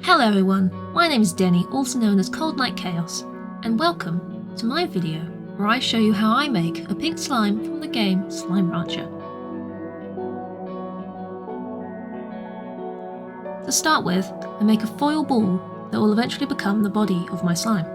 Hello everyone, my name is Denny, also known as Cold Night Chaos, and welcome to my video where I show you how I make a pink slime from the game Slimerancher. To start with, I make a foil ball that will eventually become the body of my slime.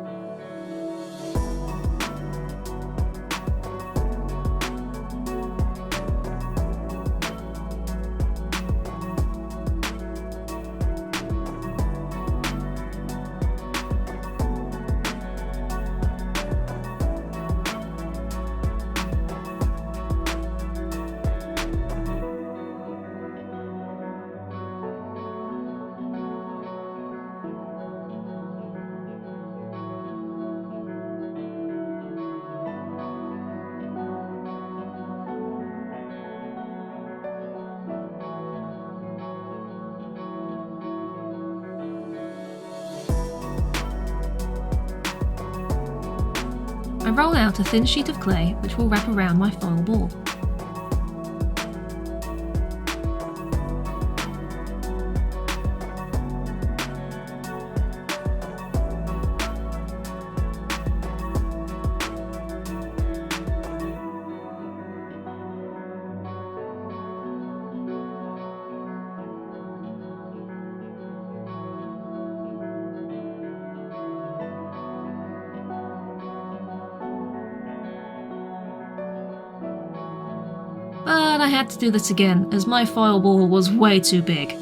I roll out a thin sheet of clay which will wrap around my foil ball. But I had to do this again, as my foil ball was way too big.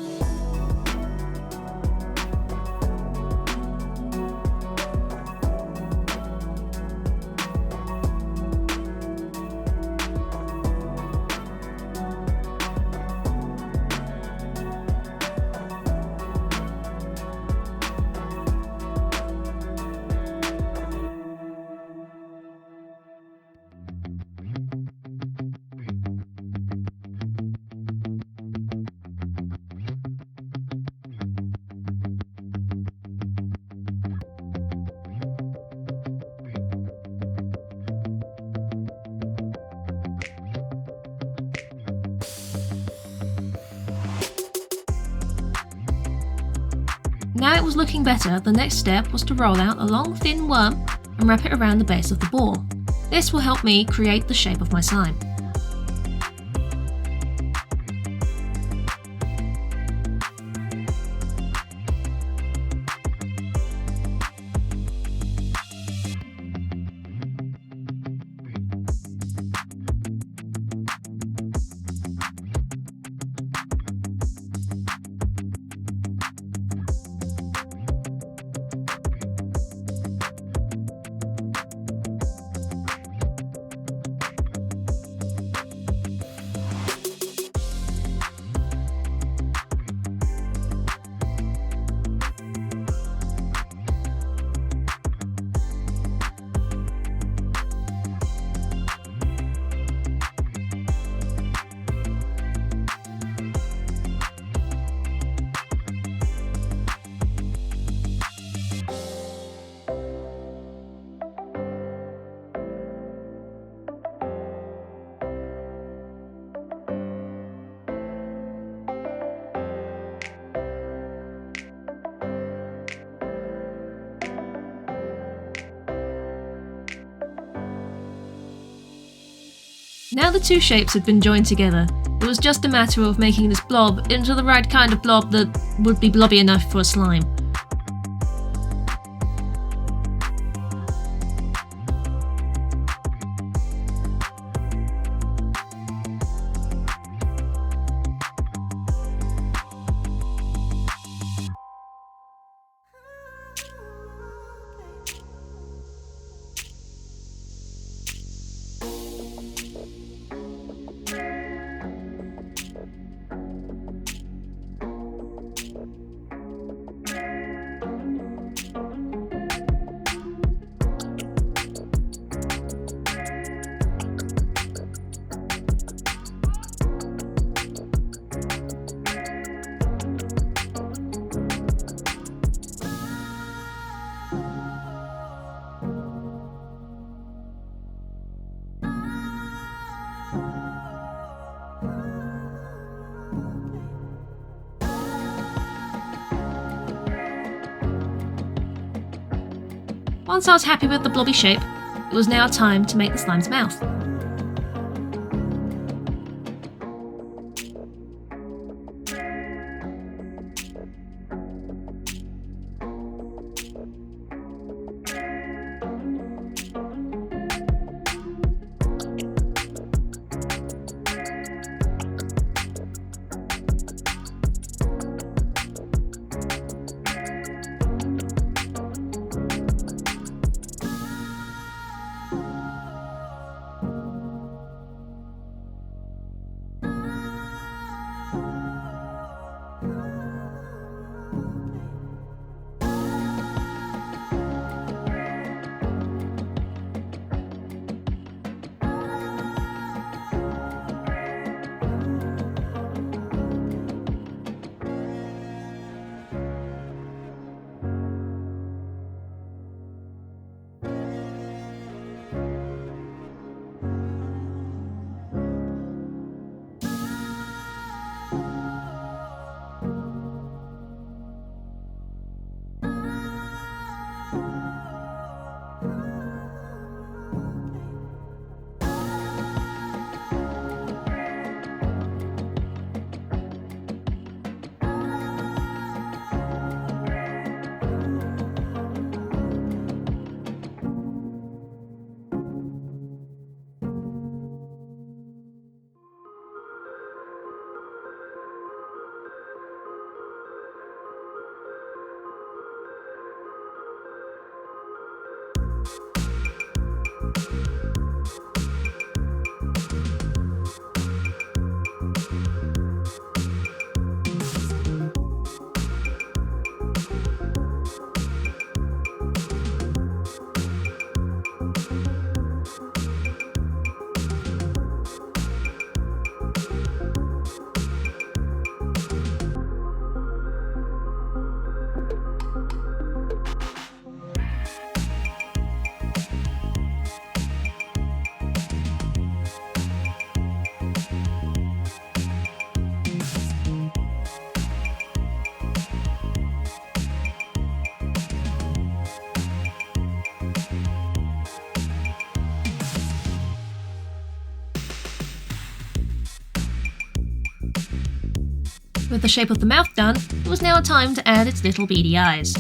Now it was looking better, the next step was to roll out a long thin worm and wrap it around the base of the ball. This will help me create the shape of my slime. Now the two shapes had been joined together, it was just a matter of making this blob into the right kind of blob that would be blobby enough for a slime. Once I was happy with the blobby shape, it was now time to make the slime's mouth. With the shape of the mouth done, it was now time to add its little beady eyes.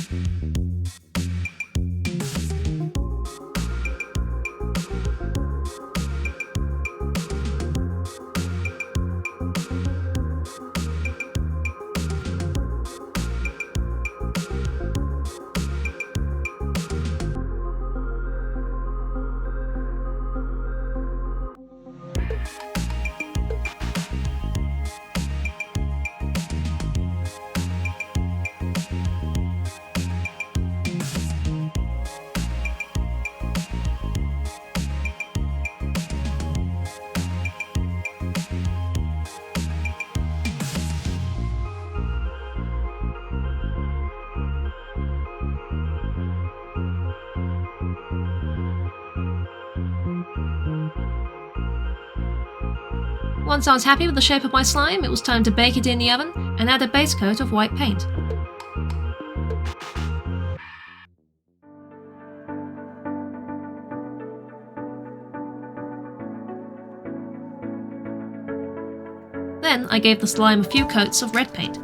Once I was happy with the shape of my slime, it was time to bake it in the oven and add a base coat of white paint. Then I gave the slime a few coats of red paint.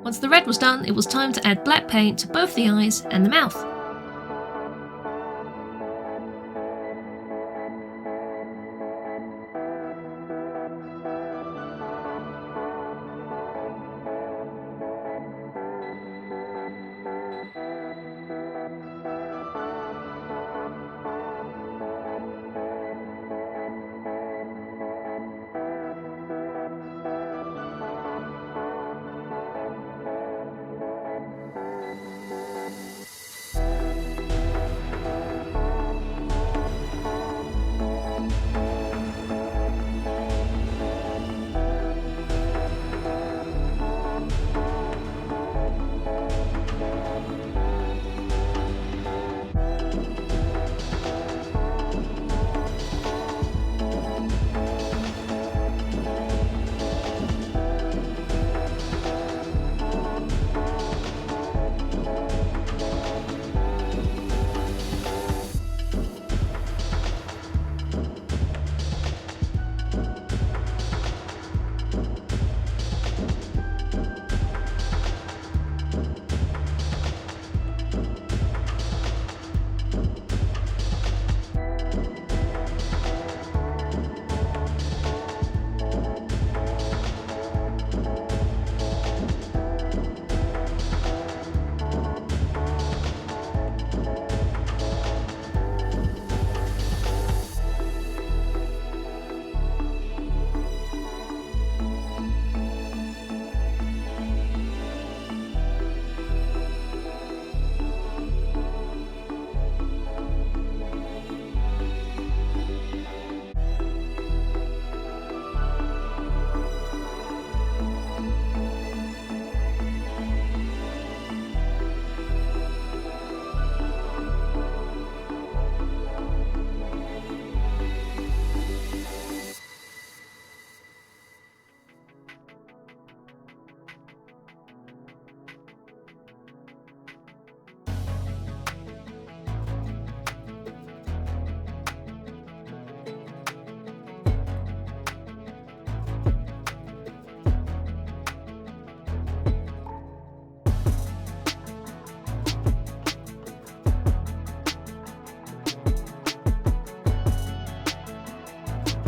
Once the red was done, it was time to add black paint to both the eyes and the mouth.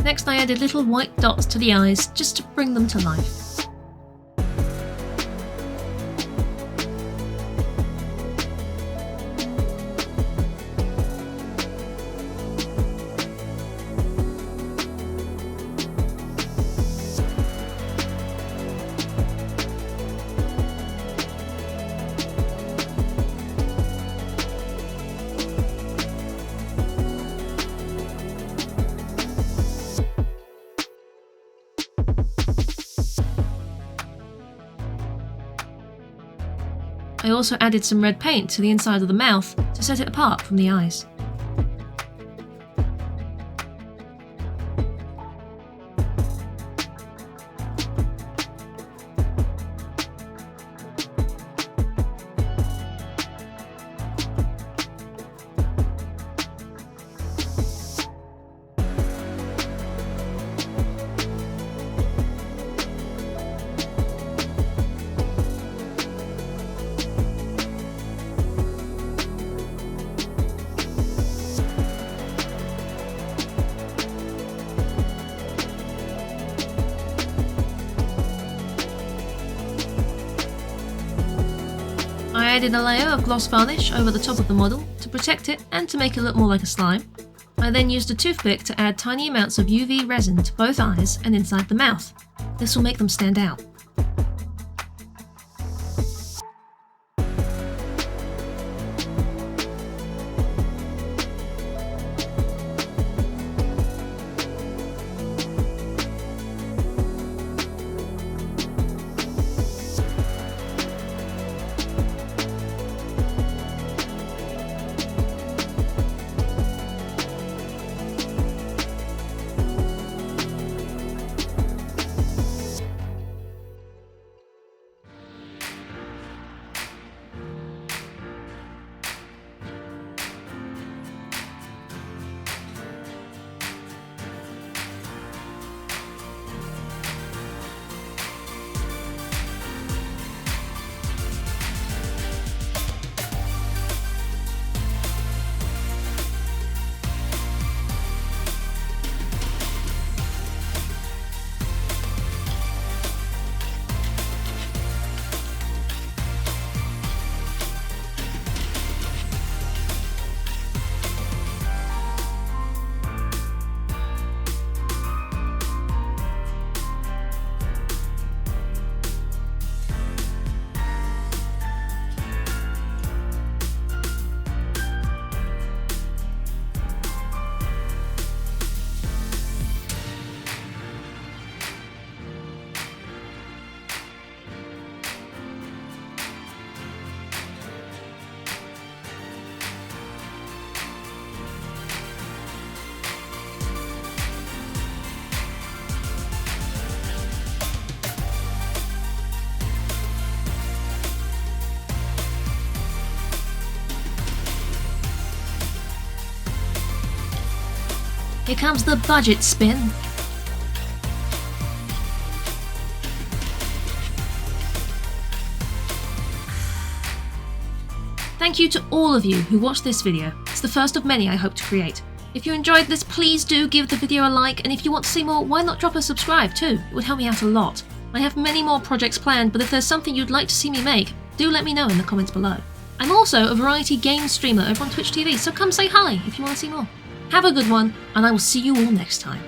Next I added little white dots to the eyes just to bring them to life. I also added some red paint to the inside of the mouth to set it apart from the eyes. I added a layer of gloss varnish over the top of the model to protect it and to make it look more like a slime. I then used a toothpick to add tiny amounts of UV resin to both eyes and inside the mouth. This will make them stand out. Here comes the budget spin. Thank you to all of you who watched this video. It's the first of many I hope to create. If you enjoyed this, please do give the video a like, and if you want to see more, why not drop a subscribe too? It would help me out a lot. I have many more projects planned, but if there's something you'd like to see me make, do let me know in the comments below. I'm also a variety game streamer over on Twitch TV, so come say hi if you want to see more. Have a good one, and I will see you all next time.